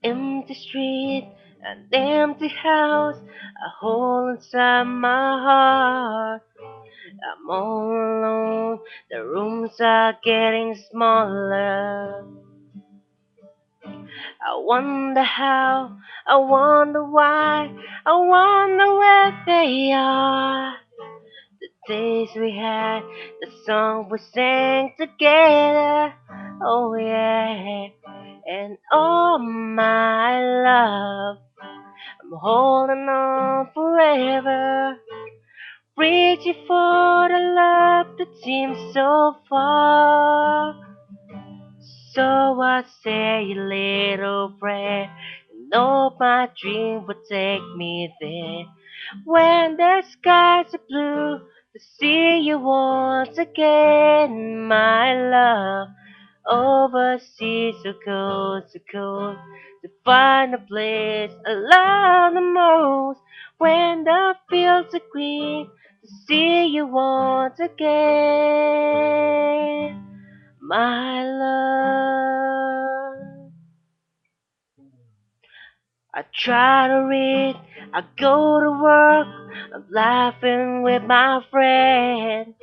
Empty street, an empty house, a hole inside my heart. I'm all alone, the rooms are getting smaller. I wonder how, I wonder why, I wonder where they are. The days we had, the song we sang together. Oh yeah, and oh my love, I'm holding on forever, reaching for the love that seems so far. So I say a little prayer, and hope my dream will take me there. When the skies are blue, to see you once again, my love. Overseas, so cold, to find a place I love the most. When the fields are green, to see you once again, my love. I try to read, I go to work, I'm laughing with my friend,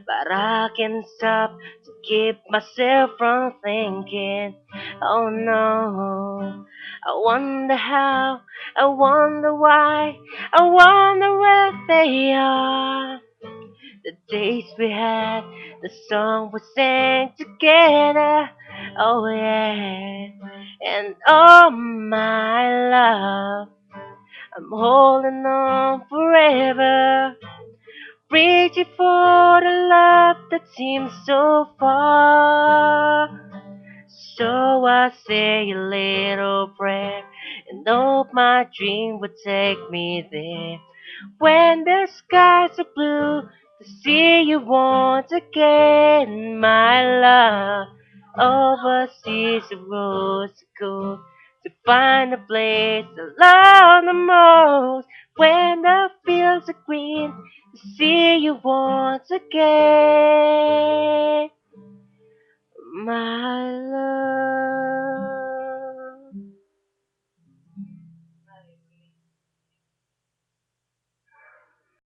but I can't stop to keep myself from thinking. Oh no, I wonder how, I wonder why, I wonder where they are. The days we had, the song we sang together. Oh yeah, and oh my love, I'm holding on forever, reaching for the love that seems so far. So I say a little prayer and hope my dream would take me there. When the skies are blue, to see you once again, my love. Overseas the roads are cold, to find a place I love the most. When the fields are green, to see you once again.